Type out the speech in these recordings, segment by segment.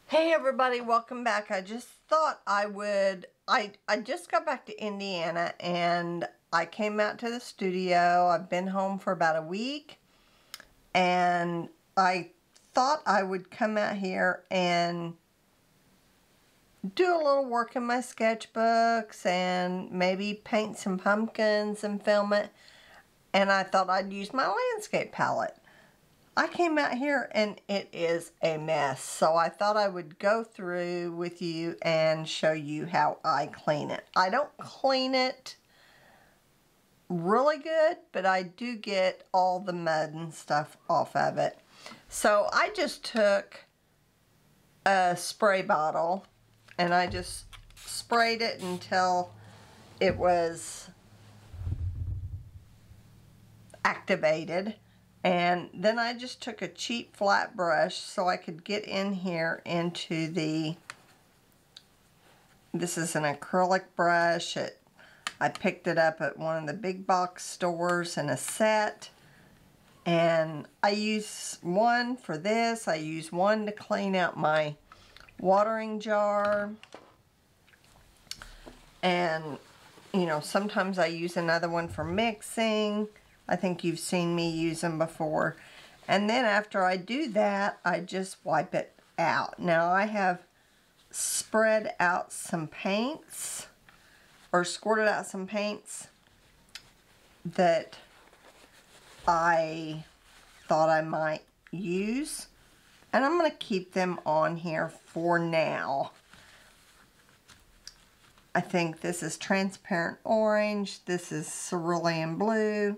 Hey everybody, welcome back. I just thought I just got back to Indiana and I came out to the studio. I've been home for about a week and I thought I would come out here and do a little work in my sketchbooks and maybe paint some pumpkins and film it. And I thought I'd use my landscape palette. I came out here and it is a mess, so I thought I would go through with you and show you how I clean it. I don't clean it really good, but I do get all the mud and stuff off of it. So I just took a spray bottle and I just sprayed it until it was activated. And then I just took a cheap flat brush so I could get in here into this is an acrylic brush. I picked it up at one of the big box stores in a set. And I use one for this. I use one to clean out my watering jar. And, you know, sometimes I use another one for mixing. I think you've seen me use them before. And then after I do that, I just wipe it out. Now I have spread out some paints, or squirted out some paints that I thought I might use. And I'm going to keep them on here for now. I think this is transparent orange, this is cerulean blue,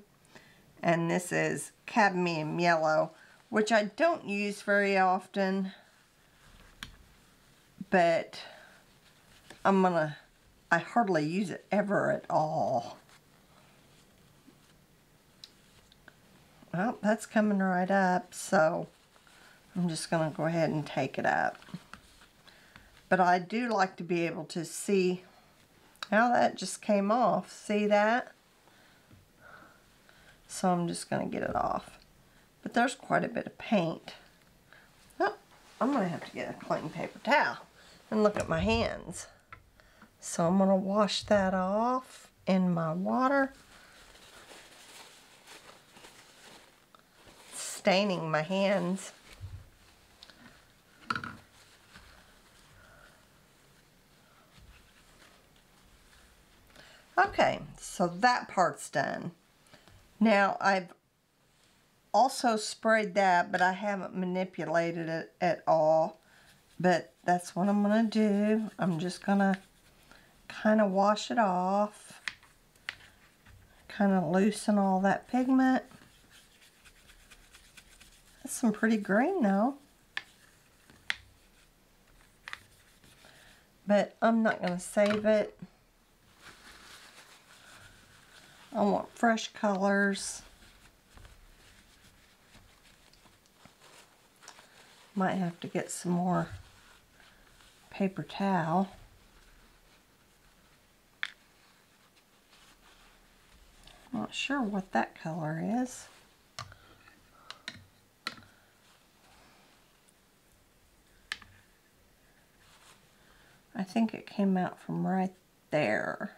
and this is cadmium yellow, which I don't use very often, but I hardly use it ever at all. Well, that's coming right up, so I'm just going to go ahead and take it up. But I do like to be able to see how that just came off. See that? So I'm just going to get it off. But there's quite a bit of paint. Oh, I'm going to have to get a clean paper towel and look at my hands. So I'm going to wash that off in my water. It's staining my hands. Okay, so that part's done. Now, I've also sprayed that, but I haven't manipulated it at all. But that's what I'm going to do. I'm just going to kind of wash it off. Kind of loosen all that pigment. That's some pretty green, though. But I'm not going to save it. I want fresh colors. Might have to get some more paper towel. Not sure what that color is. I think it came out from right there.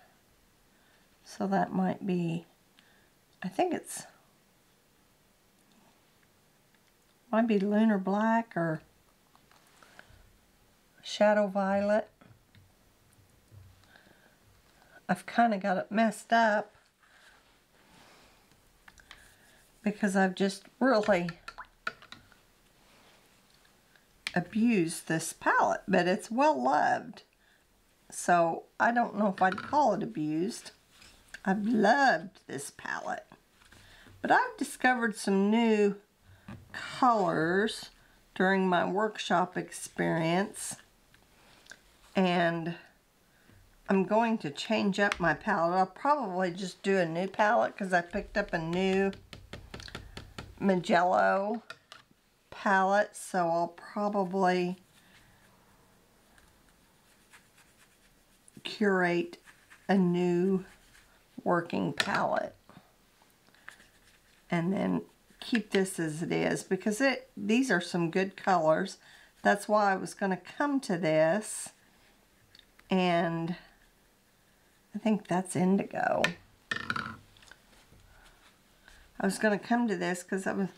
So that might be, I think it's, might be Lunar Black or Shadow Violet. I've kind of got it messed up because I've just really abused this palette, but it's well loved. So I don't know if I'd call it abused. I've loved this palette. But I've discovered some new colors during my workshop experience. And I'm going to change up my palette. I'll probably just do a new palette because I picked up a new Magello palette. So I'll probably curate a new working palette and then keep this as it is because these are some good colors. that's why I was going to come to this, and I think that's indigo. I was going to come to this because I was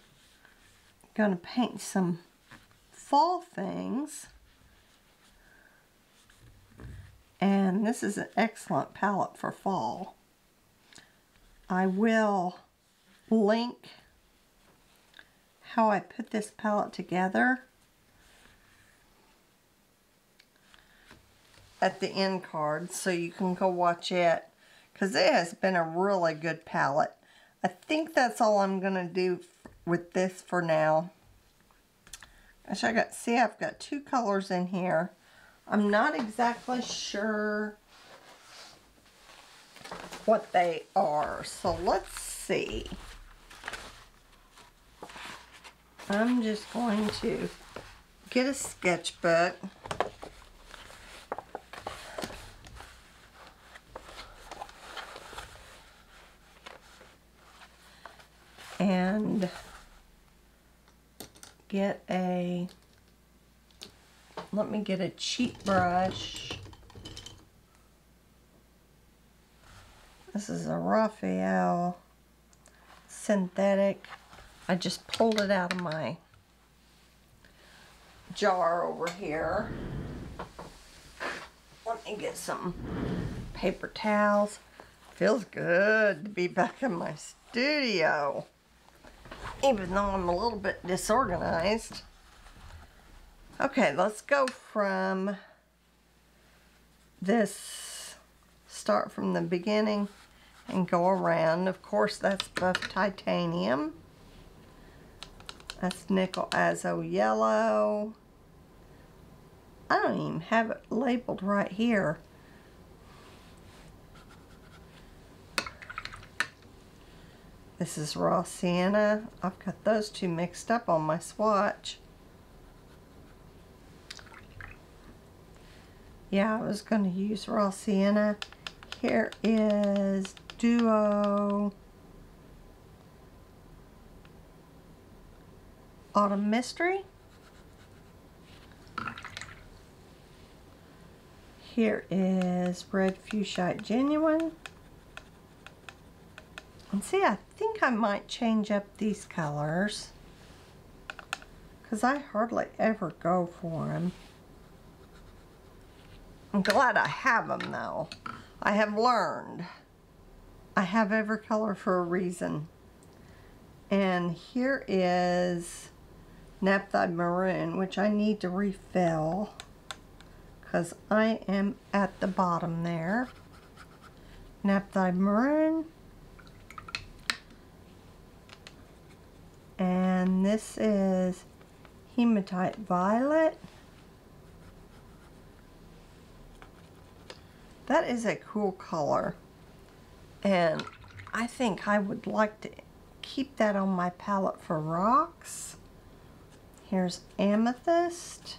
going to paint some fall things. And this is an excellent palette for fall. I will link how I put this palette together at the end card, so you can go watch it, because it has been a really good palette. I think that's all I'm going to do with this for now. Gosh, I've got two colors in here. I'm not exactly sure what they are, so let's see. I'm just going to get a sketchbook. And let me get a cheap brush. This is a Raphael synthetic. I just pulled it out of my jar over here. Let me get some paper towels. Feels good to be back in my studio, even though I'm a little bit disorganized. Okay, let's go from this, start from the beginning and go around. Of course, that's buff titanium. That's nickel azo yellow. I don't even have it labeled right here. This is raw sienna. I've got those two mixed up on my swatch. Yeah, I was going to use raw sienna. Here is Duo Autumn Mystery. Here is Red Fuchsite Genuine. And see, I think I might change up these colors, because I hardly ever go for them. I'm glad I have them though. I have learned. I have every color for a reason. And here is Naphthite Maroon, which I need to refill because I am at the bottom there. Naphthite Maroon. And this is Hematite Violet. That is a cool color, and I think I would like to keep that on my palette for rocks. Here's Amethyst.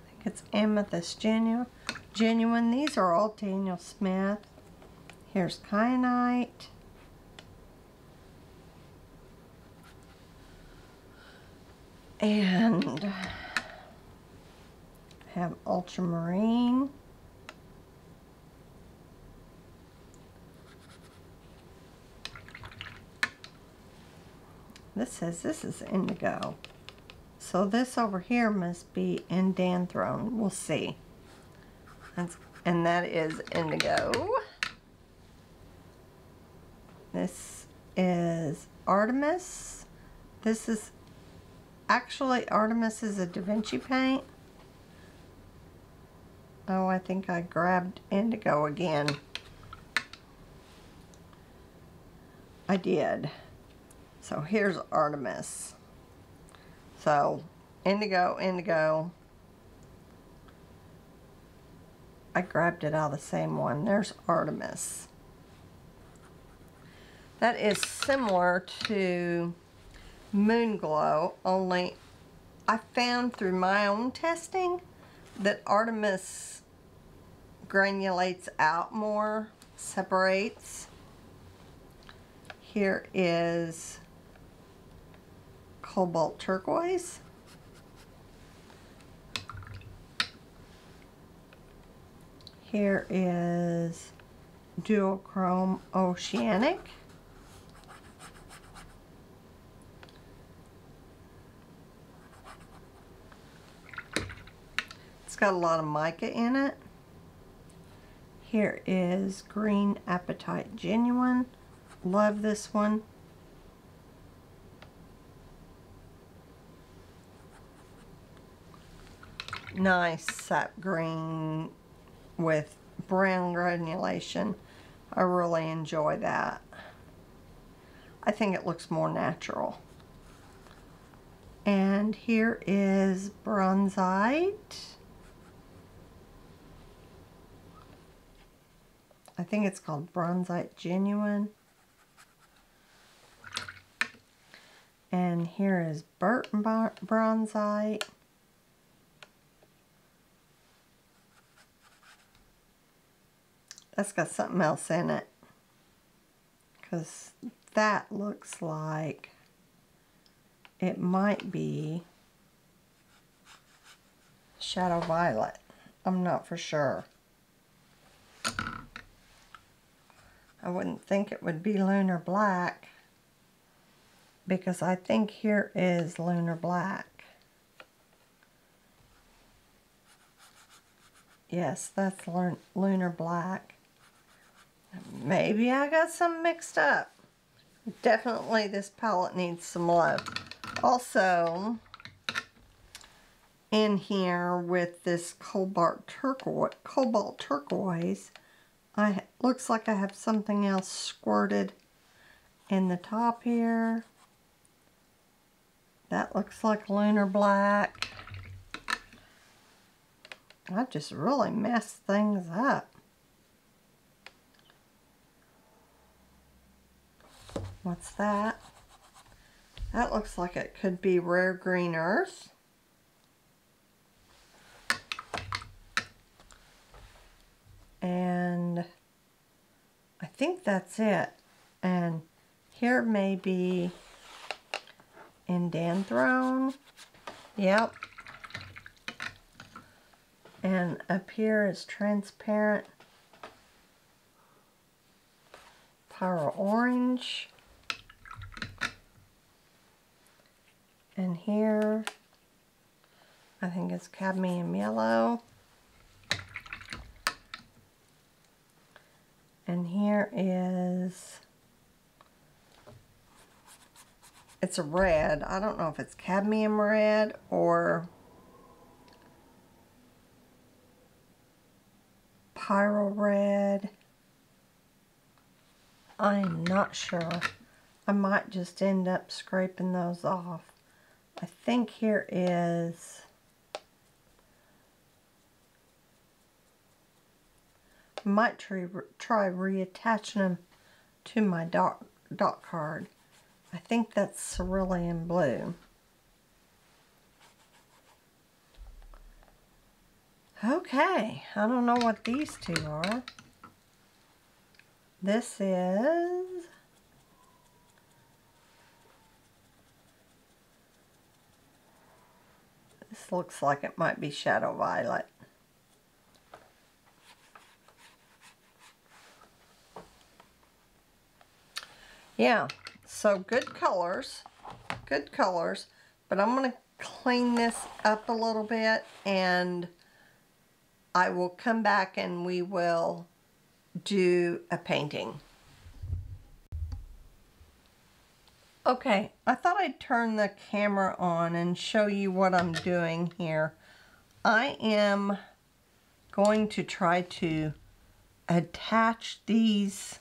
I think it's Amethyst Genuine. These are all Daniel Smith. Here's Kyanite. And have Ultramarine. This says this is indigo. So this over here must be Indanthrone. We'll see. And that is indigo. This is Artemis. This is actually, Artemis is a Da Vinci paint. Oh, I think I grabbed indigo again. I did. So here's Artemis. So, indigo, indigo. I grabbed it out of the same one. There's Artemis. That is similar to Moon Glow, only I found through my own testing that Artemis granulates out more, separates. Here is cobalt turquoise. Here is duochrome oceanic. It's got a lot of mica in it. Here is green apatite genuine. Love this one. Nice sap green with brown granulation. I really enjoy that. I think it looks more natural. And here is bronzite. I think it's called bronzite genuine. And here is burnt bronzite. That's got something else in it, because that looks like it might be shadow violet. I'm not for sure. I wouldn't think it would be lunar black, because I think here is lunar black. Yes, that's lunar black. Maybe I got some mixed up. Definitely this palette needs some love. Also, in here with this cobalt turquoise, looks like I have something else squirted in the top here. That looks like lunar black. I just really messed things up. What's that? That looks like it could be rare green earth. And I think that's it. And here may be Indanthrone. Yep. And up here is transparent Pyro Orange. And here, I think it's Cadmium Yellow. And here is, it's a red. I don't know if it's cadmium red or Pyro red. I am not sure. I might just end up scraping those off. I think here is, I might try reattaching them to my dot card. I think that's cerulean blue. Okay, I don't know what these two are. This looks like it might be shadow violet. Yeah, so good colors, but I'm going to clean this up a little bit and I will come back and we will do a painting. Okay, I thought I'd turn the camera on and show you what I'm doing here. I am going to try to attach these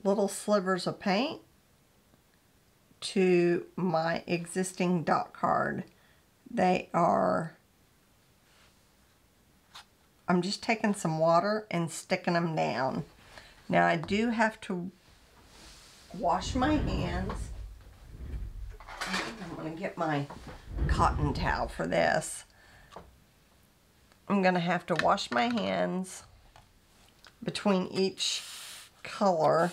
little slivers of paint to my existing dot card. They are, I'm just taking some water and sticking them down. Now I do have to wash my hands. I'm going to get my cotton towel for this. I'm going to have to wash my hands between each color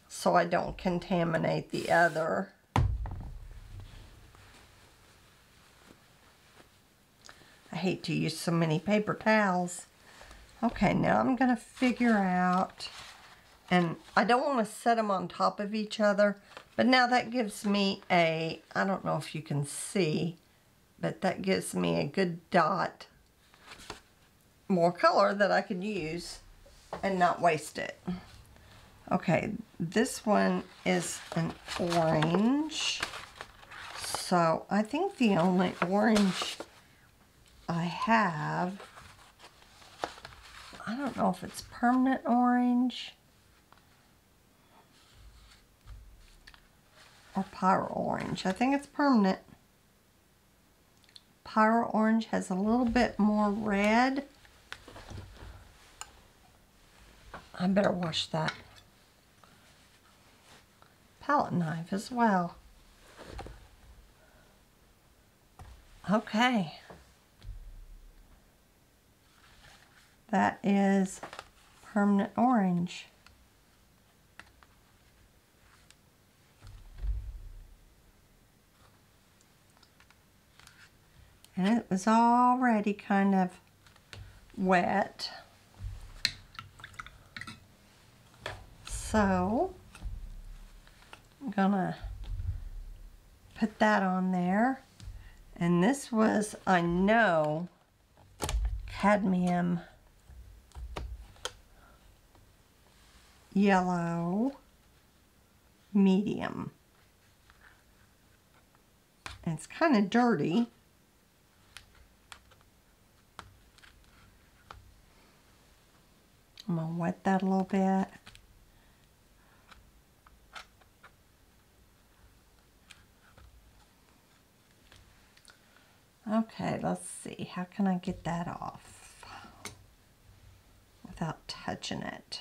so I don't contaminate the other. hate to use so many paper towels. Okay, now I'm going to figure out, and I don't want to set them on top of each other, but now that gives me a, I don't know if you can see, but that gives me a good dot, more color that I could use and not waste it. Okay, this one is an orange, so I think the only orange I have, I don't know if it's permanent orange or pyro orange. I think it's permanent. Pyro orange has a little bit more red. I better wash that palette knife as well. Okay. That is permanent orange. And it was already kind of wet. So I'm gonna put that on there. And this was, I know, cadmium yellow medium. And it's kind of dirty. I'm gonna wet that a little bit. Okay, let's see. How can I get that off without touching it?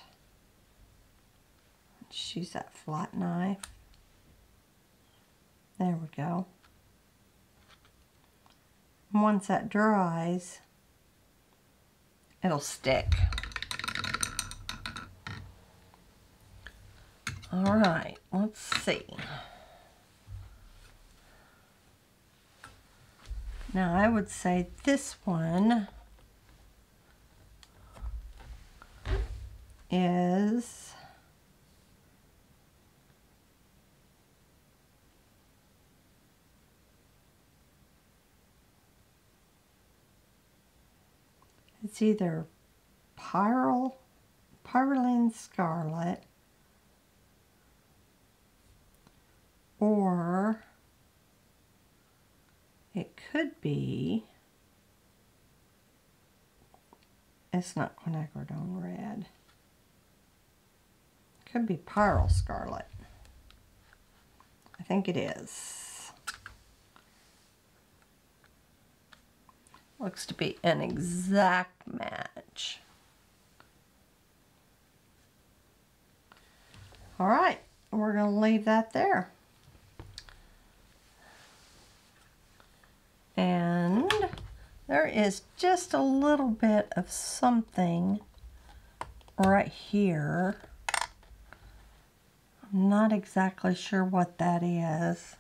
Let's use that flat knife. There we go. And once that dries, it'll stick. All right, let's see. Now I would say this one is it's either Pyroline Scarlet or it could be, it's not quinacridone red. It could be Pyro Scarlet. I think it is. Looks to be an exact match. All right, we're going to leave that there. And there is just a little bit of something right here. I'm not exactly sure what that is.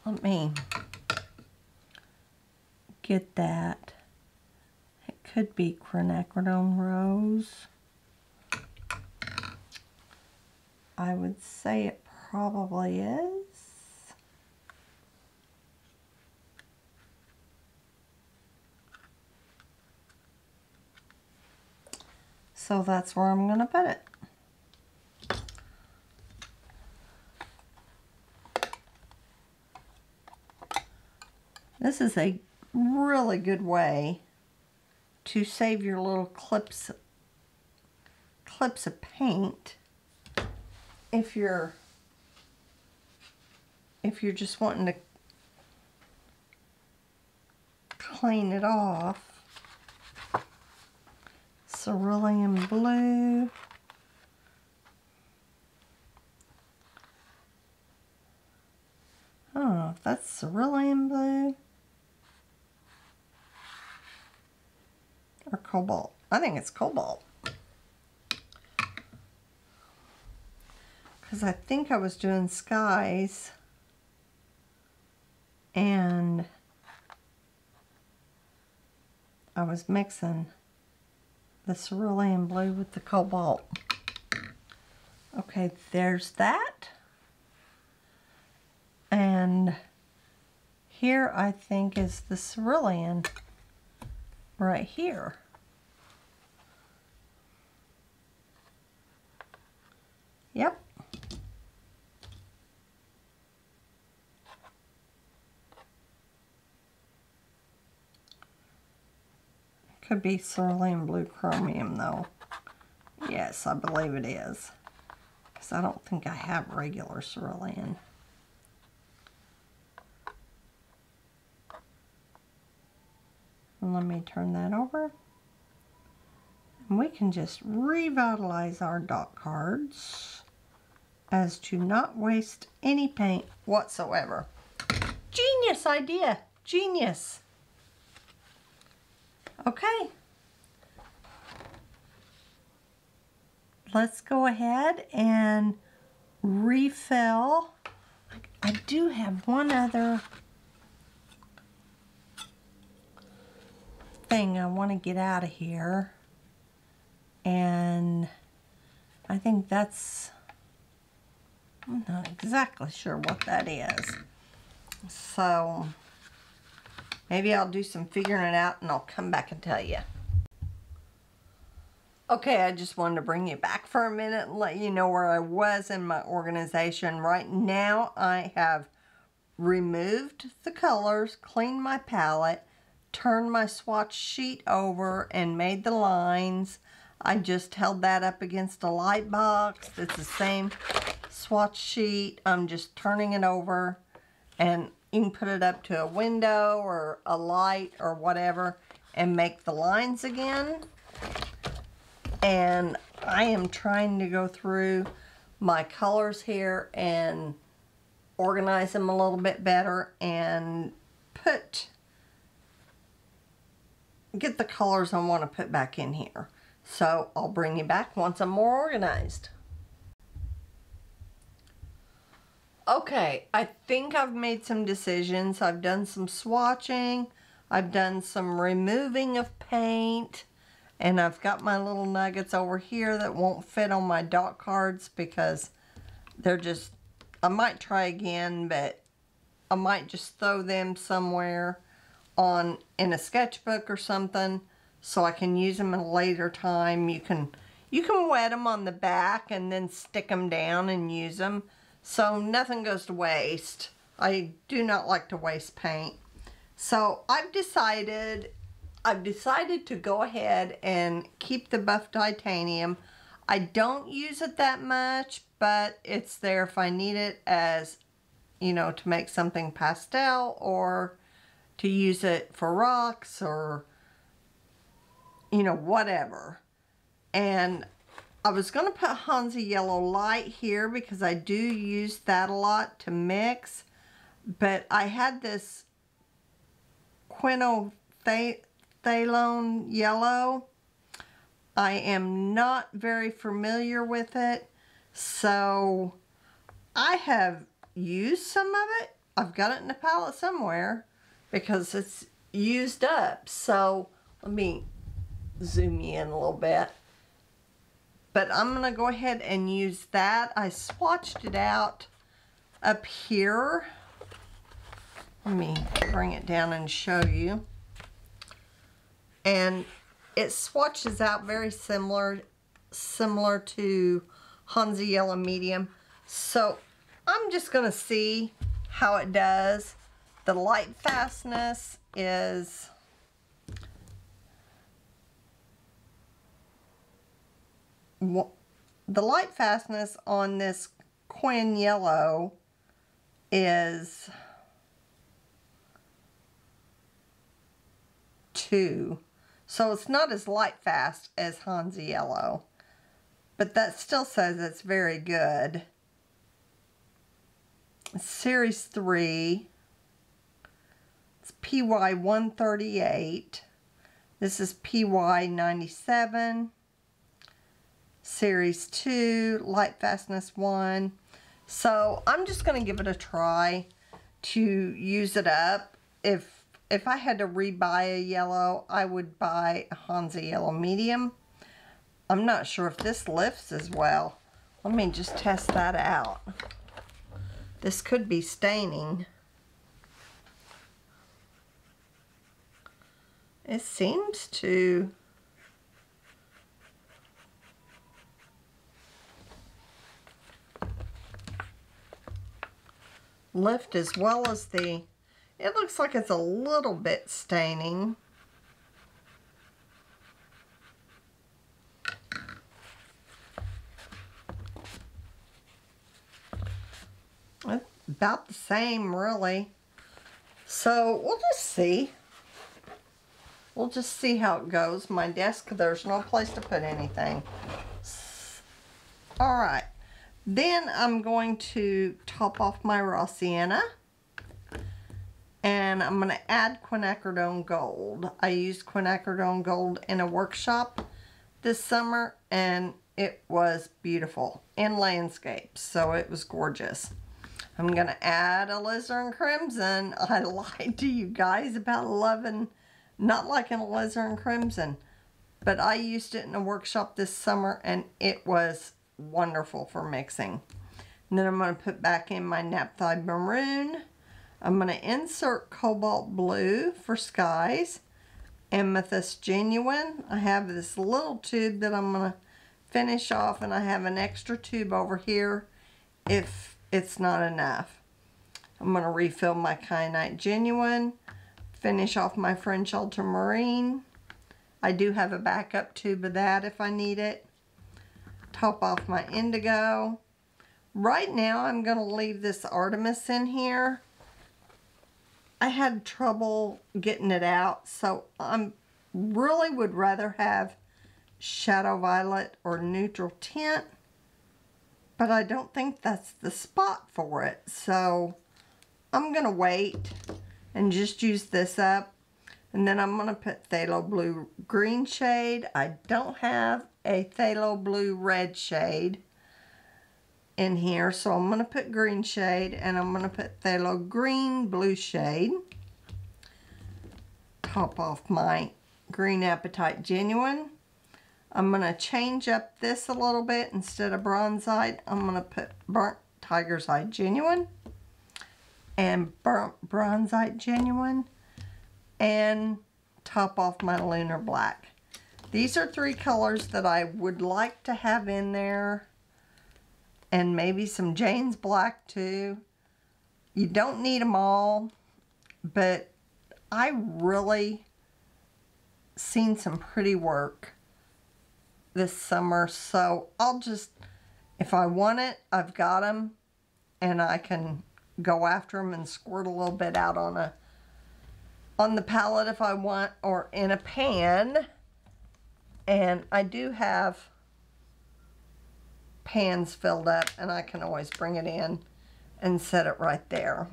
Let me get that. It could be quinacridone rose. I would say it probably is. So that's where I'm going to put it. This is a really good way to save your little clips of paint if you're just wanting to clean it off. Cerulean blue. I don't know if that's cerulean blue or cobalt. I think it's cobalt. Because I think I was doing skies and I was mixing the cerulean blue with the cobalt. Okay, there's that. And here I think is the cerulean right here. Yep. Could be cerulean blue chromium though. Yes, I believe it is. Because I don't think I have regular cerulean. And let me turn that over. And we can just revitalize our dot cards as to not waste any paint whatsoever. Genius idea! Genius! Okay. Let's go ahead and refill. I do have one other thing I want to get out of here. And I think that's, I'm not exactly sure what that is. So maybe I'll do some figuring it out and I'll come back and tell you. Okay, I just wanted to bring you back for a minute and let you know where I was in my organization. Right now I have removed the colors, cleaned my palette, turned my swatch sheet over and made the lines. I just held that up against a light box. It's the same swatch sheet. I'm just turning it over, and you can put it up to a window or a light or whatever and make the lines again. And I am trying to go through my colors here and organize them a little bit better and get the colors I want to put back in here. So I'll bring you back once I'm more organized. Okay, I think I've made some decisions. I've done some swatching. I've done some removing of paint. And I've got my little nuggets over here that won't fit on my dot cards because they're just, I might try again, but I might just throw them somewhere in a sketchbook or something so I can use them at a later time. You can wet them on the back and then stick them down and use them so nothing goes to waste. I do not like to waste paint. So I've decided to go ahead and keep the buff titanium. I don't use it that much, but it's there if I need it as, you know, to make something pastel or to use it for rocks or, you know, whatever. And I was going to put Hansa Yellow Light here because I do use that a lot to mix, but I had this Phenolphthalein Yellow. I am not very familiar with it, so I have used some of it. I've got it in the palette somewhere because it's used up. So let me zoom you in a little bit. But I'm going to go ahead and use that. I swatched it out up here. Let me bring it down and show you. And it swatches out very similar to Hansa Yellow Medium. So I'm just going to see how it does. The light fastness is on this Quinn Yellow is 2. So it's not as light fast as Hansa Yellow, but that still says it's very good. Series 3, it's PY 138. This is PY 97. Series 2, light fastness 1. So I'm just going to give it a try to use it up. If if I had to rebuy a yellow, I would buy a Hansa Yellow Medium. I'm not sure if this lifts as well. Let me just test that out. This could be staining. It seems to lift as well as the, it looks like it's a little bit staining. It's about the same, really. So we'll just see. We'll just see how it goes. My desk, there's no place to put anything. All right. Then I'm going to top off my raw sienna. And I'm going to add quinacridone gold. I used quinacridone gold in a workshop this summer, and it was beautiful in landscapes, so it was gorgeous. I'm going to add alizarin crimson. I lied to you guys about not liking alizarin crimson, but I used it in a workshop this summer, and it was wonderful for mixing. And then I'm going to put back in my naphtha maroon. I'm going to insert cobalt blue for skies. Amethyst genuine. I have this little tube that I'm going to finish off, and I have an extra tube over here if it's not enough. I'm going to refill my kyanite genuine, finish off my French ultramarine. I do have a backup tube of that if I need it. Top off my indigo. Right now I'm going to leave this Artemis in here. I had trouble getting it out, so I really would rather have shadow violet or neutral tint, but I don't think that's the spot for it, so I'm going to wait and just use this up. And then I'm going to put phthalo blue green shade. I don't have a phthalo blue red shade in here, so I'm going to put green shade, and I'm going to put phthalo green blue shade. Top off my green apatite genuine. I'm going to change up this a little bit. Instead of bronzite, I'm going to put burnt tiger's eye genuine and burnt bronzite genuine, and top off my lunar black. These are 3 colors that I would like to have in there, and maybe some Jane's black too. You don't need them all, but I really seen some pretty work this summer, so I'll just, if I want it, I've got them, and I can go after them and squirt a little bit out on the palette if I want, or in a pan. And I do have pans filled up, and I can always bring it in and set it right there.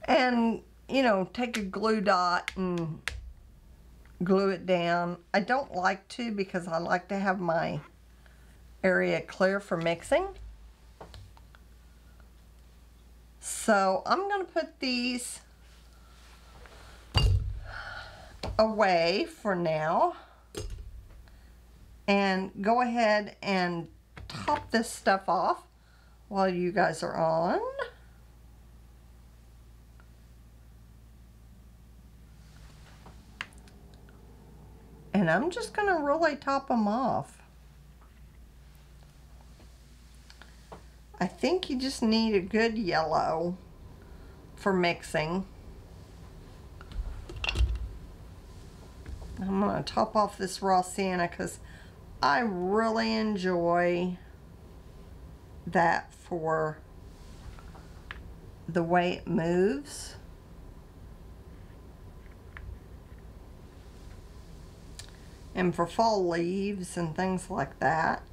And, you know, take a glue dot and glue it down. I don't like to, because I like to have my area clear for mixing. So I'm going to put these away for now and go ahead and top this stuff off while you guys are on. And I'm just going to really top them off. I think you just need a good yellow for mixing. I'm going to top off this raw sienna because I really enjoy that for the way it moves. And for fall leaves and things like that.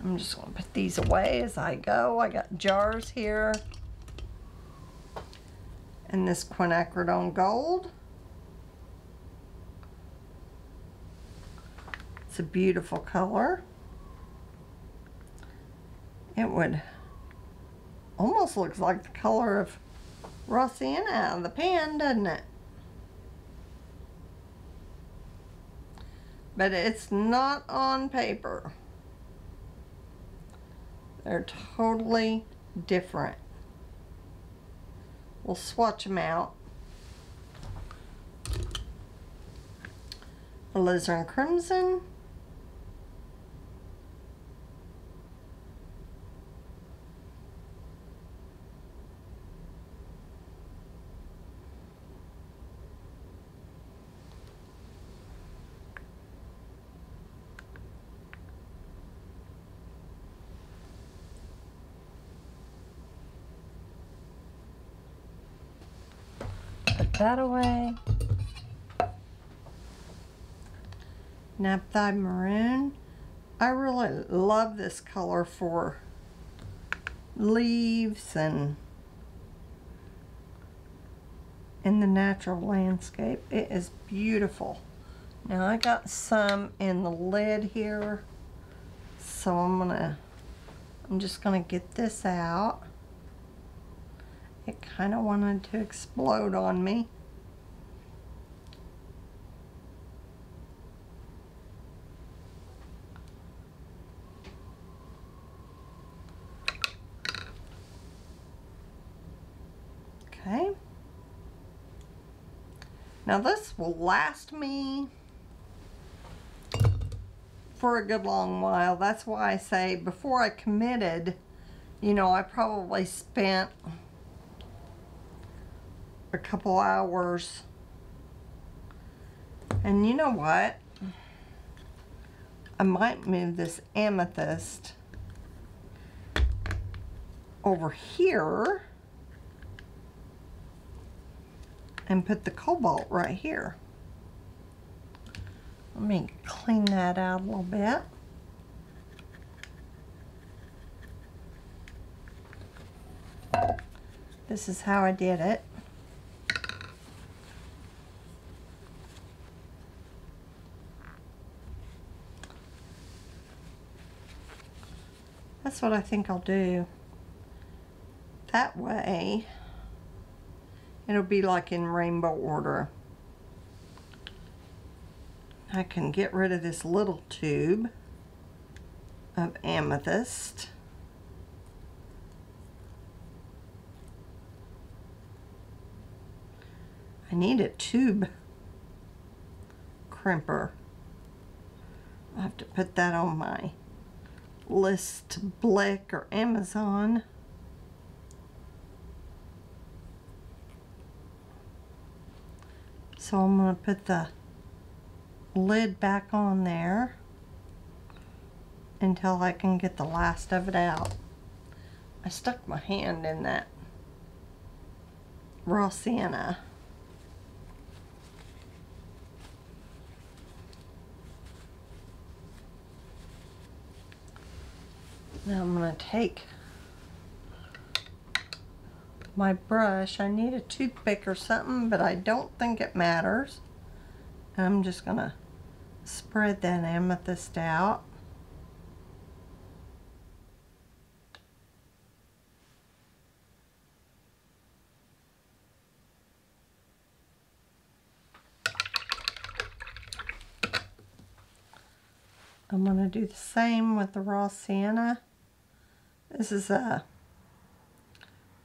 I'm just going to put these away as I go. I got jars here. And this quinacridone gold. It's a beautiful color. It would almost looks like the color of raw sienna out of the pan, doesn't it? But it's not on paper. They're totally different. We'll swatch them out. Alizarin Crimson. Put that away. Naphtha Maroon. I really love this color for leaves and in the natural landscape. It is beautiful. Now I got some in the lid here, so I'm just gonna get this out. It kind of wanted to explode on me. Okay. Now this will last me for a good long while. That's why I say before I committed, you know, I probably spent a couple hours. And you know what? I might move this amethyst over here and put the cobalt right here. Let me clean that out a little bit. This is how I did it. That's what I think I'll do. That way, it'll be like in rainbow order. I can get rid of this little tube of amethyst. I need a tube crimper. I'll have to put that on my list to Blick or Amazon. So I'm going to put the lid back on there until I can get the last of it out. I stuck my hand in that raw sienna. Now I'm going to take my brush. I need a toothpick or something, but I don't think it matters. And I'm just going to spread that amethyst out. I'm going to do the same with the raw sienna. This is a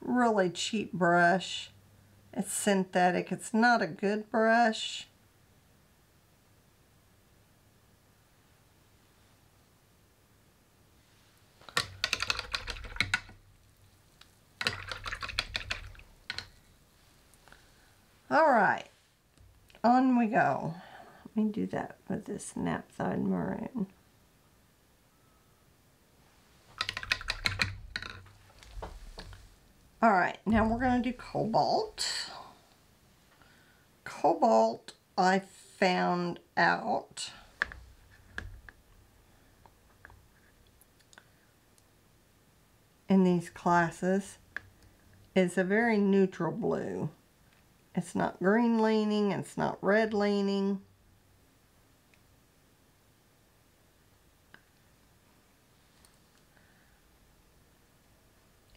really cheap brush. It's synthetic. It's not a good brush. All right, on we go. Let me do that with this Naphtha Maroon. All right, now we're going to do cobalt. Cobalt, I found out in these classes, is a very neutral blue. It's not green leaning, it's not red leaning.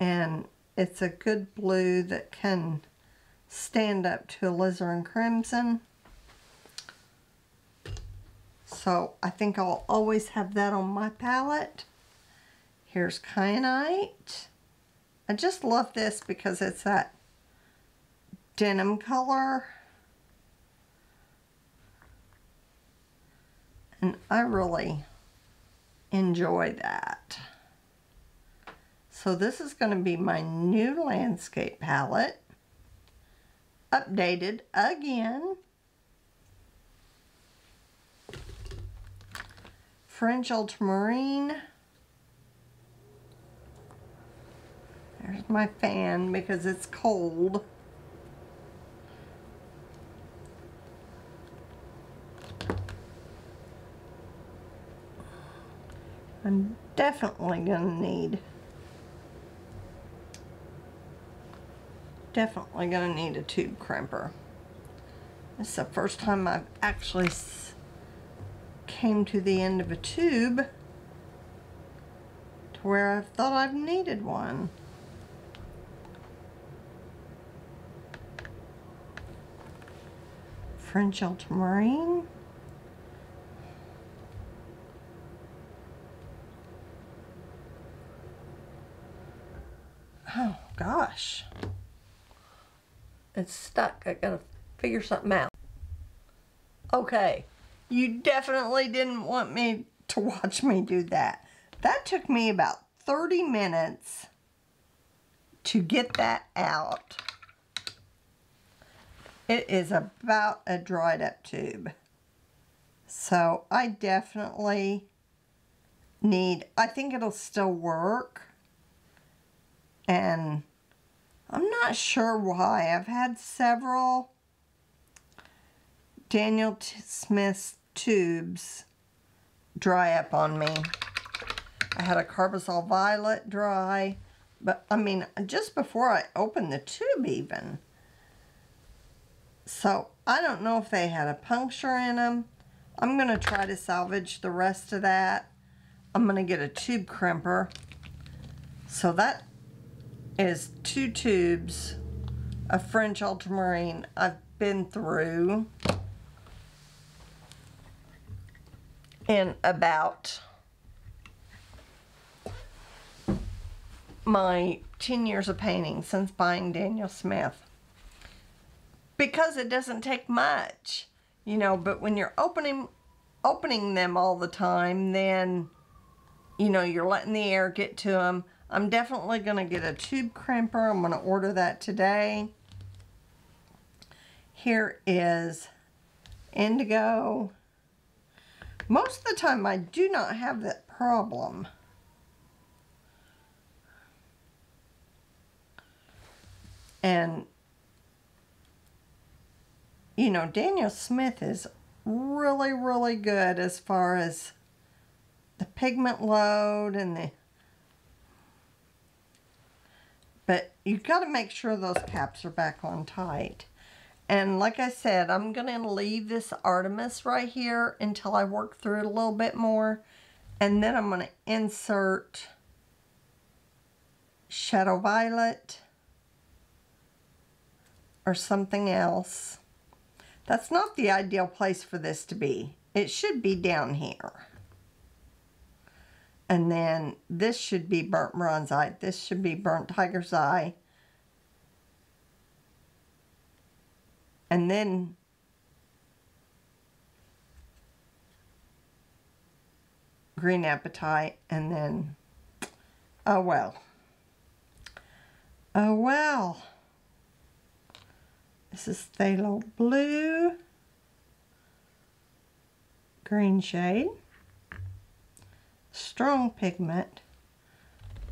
And it's a good blue that can stand up to alizarin crimson. So I think I'll always have that on my palette. Here's kyanite. I just love this because it's that denim color. And I really enjoy that. So this is going to be my new landscape palette. Updated again. French ultramarine. There's my fan because it's cold. I'm definitely gonna need a tube crimper. It's the first time I've actually came to the end of a tube to where I've thought I've needed one. French ultramarine. Oh gosh, it's stuck. I gotta figure something out. Okay, you definitely didn't want me to watch me do that. That took me about 30 minutes to get that out. It is about a dried up tube. So I definitely need, I think it'll still work. And I'm not sure why. I've had several Daniel Smith tubes dry up on me. I had a Carbazole Violet dry, but I mean, just before I opened the tube even. So I don't know if they had a puncture in them. I'm going to try to salvage the rest of that. I'm going to get a tube crimper. So that is 2 tubes of French ultramarine I've been through in about my 10 years of painting since buying Daniel Smith. Because it doesn't take much, you know, but when you're opening them all the time, then, you know, you're letting the air get to them. I'm definitely going to get a tube crimper. I'm going to order that today. Here is indigo. Most of the time I do not have that problem. And, you know, Daniel Smith is really, really good as far as the pigment load and the... But you've got to make sure those caps are back on tight. And like I said, I'm going to leave this Artemis right here until I work through it a little bit more. And then I'm going to insert Shadow Violet or something else. That's not the ideal place for this to be. It should be down here. And then this should be burnt bronzite. This should be burnt tiger's eye. And then green apatite. And then, oh well. Oh well. This is phthalo blue. Green shade. Strong pigment,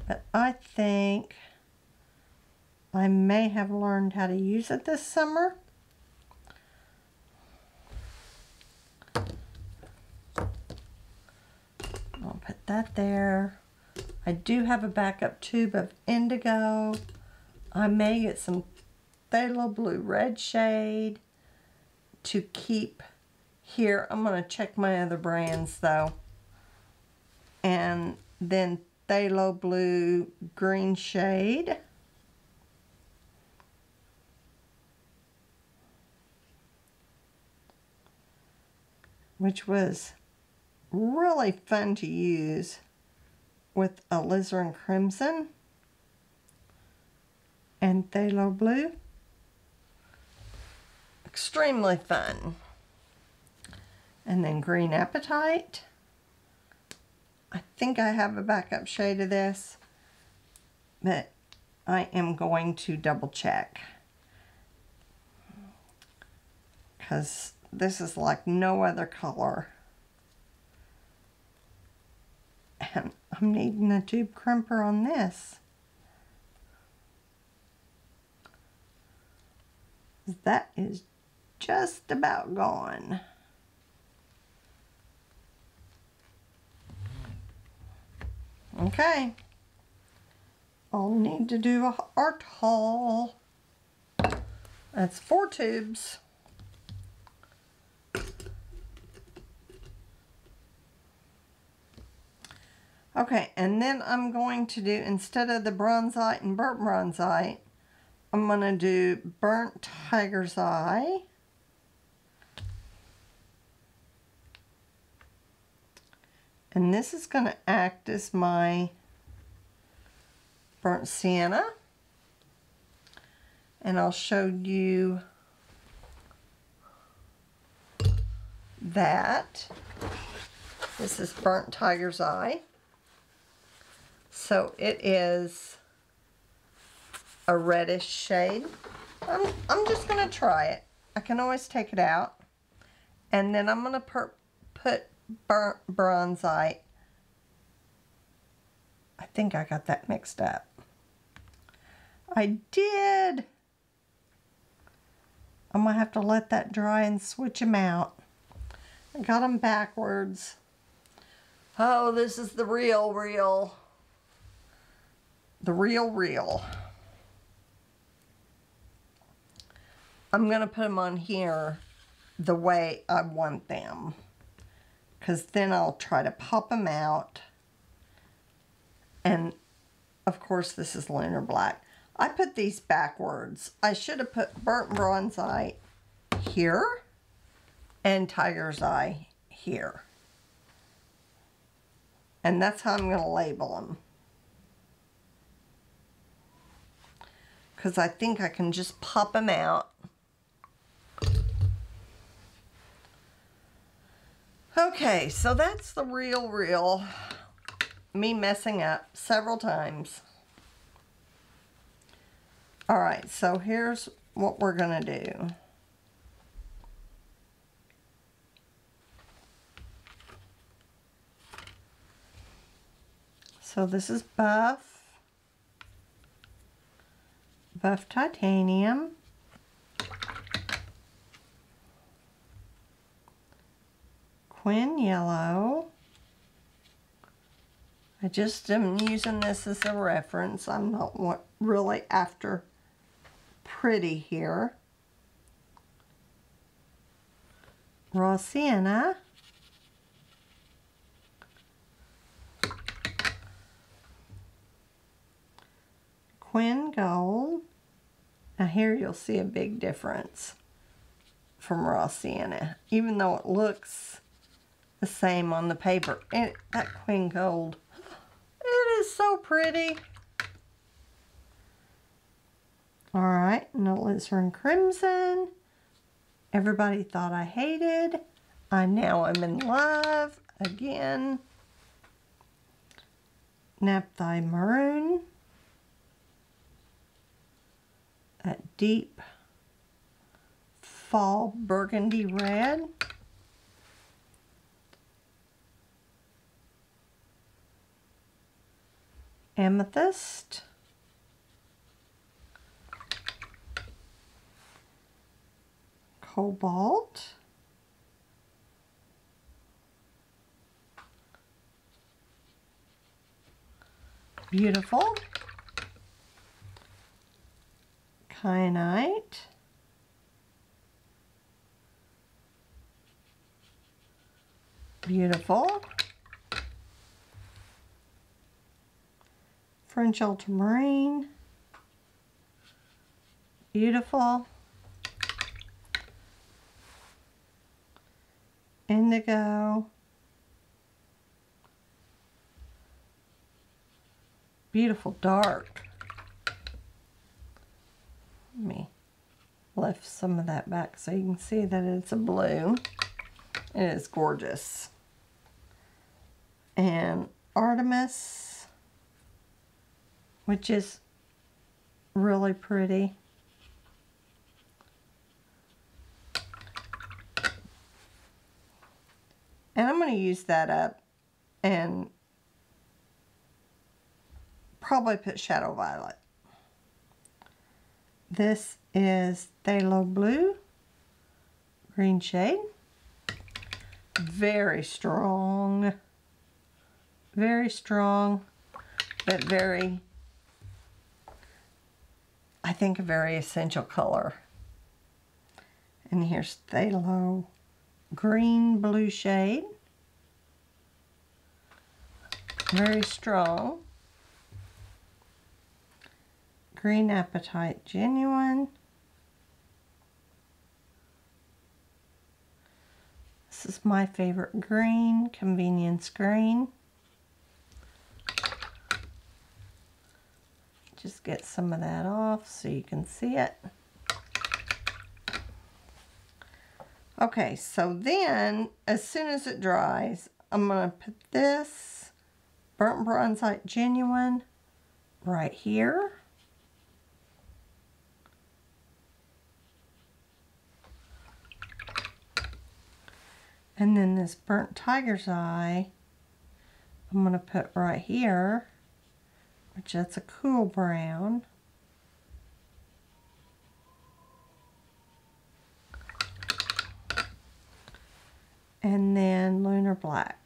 but I think I may have learned how to use it this summer. I'll put that there. I do have a backup tube of indigo. I may get some phthalo blue red shade to keep here. I'm going to check my other brands though. And then phthalo blue green shade. which was really fun to use with alizarin crimson and phthalo blue. Extremely fun. And then green apatite. I think I have a backup shade of this, but I am going to double check, because this is like no other color. And I'm needing a tube crimper on this. That is just about gone. Okay. I'll need to do a art haul. That's 4 tubes. Okay, and then I'm going to do, instead of the bronzite and burnt bronzite, I'm going to do burnt tiger's eye. And this is going to act as my burnt sienna. And I'll show you that. This is burnt tiger's eye. So it is a reddish shade. I'm just going to try it. I can always take it out. And then I'm going to put burnt bronzite. I think I got that mixed up. I did. I'm going to have to let that dry and switch them out. I got them backwards. Oh, this is the real. The real. I'm going to put them on here the way I want them, because then I'll try to pop them out. And of course this is lunar black. I put these backwards. I should have put burnt bronzite here and tiger's eye here. And that's how I'm going to label them, because I think I can just pop them out. Okay, so that's the real. Me messing up several times. Alright, so here's what we're going to do. So this is buff titanium, Quin yellow. I just am using this as a reference. I'm not really after pretty here. Raw sienna. Quin gold. Now here you'll see a big difference from raw sienna, even though it looks the same on the paper. And that Quin gold, it is so pretty. Alright, and alizarin crimson. Everybody thought I hated. I now am in love again. Naphtha maroon. That deep fall burgundy red. Amethyst. Cobalt. Beautiful. Kyanite. Beautiful. French ultramarine. Beautiful. indigo, beautiful dark. Let me lift some of that back so you can see that it's a blue. It is gorgeous. And Artemis, which is really pretty. And I'm going to use that up and probably put Shadow Violet. This is Phthalo Blue, green shade. Very strong, but very, I think, a very essential color. And here's Phthalo green blue shade. Very strong. Green Apatite Genuine. This is my favorite green, Convenience Green. Just get some of that off so you can see it. Okay, so then, as soon as it dries, I'm going to put this Burnt Bronzite Genuine right here. And then this Burnt Tiger's Eye, I'm going to put right here, which that's a cool brown. And then Lunar Black.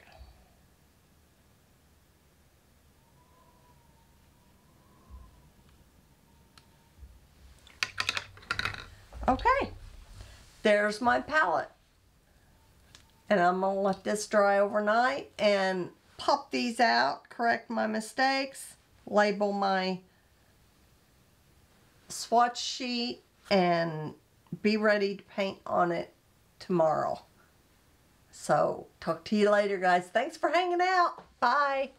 Okay, there's my palette. And I'm going to let this dry overnight and pop these out, correct my mistakes, label my swatch sheet, and be ready to paint on it tomorrow. So, talk to you later, guys. Thanks for hanging out. Bye.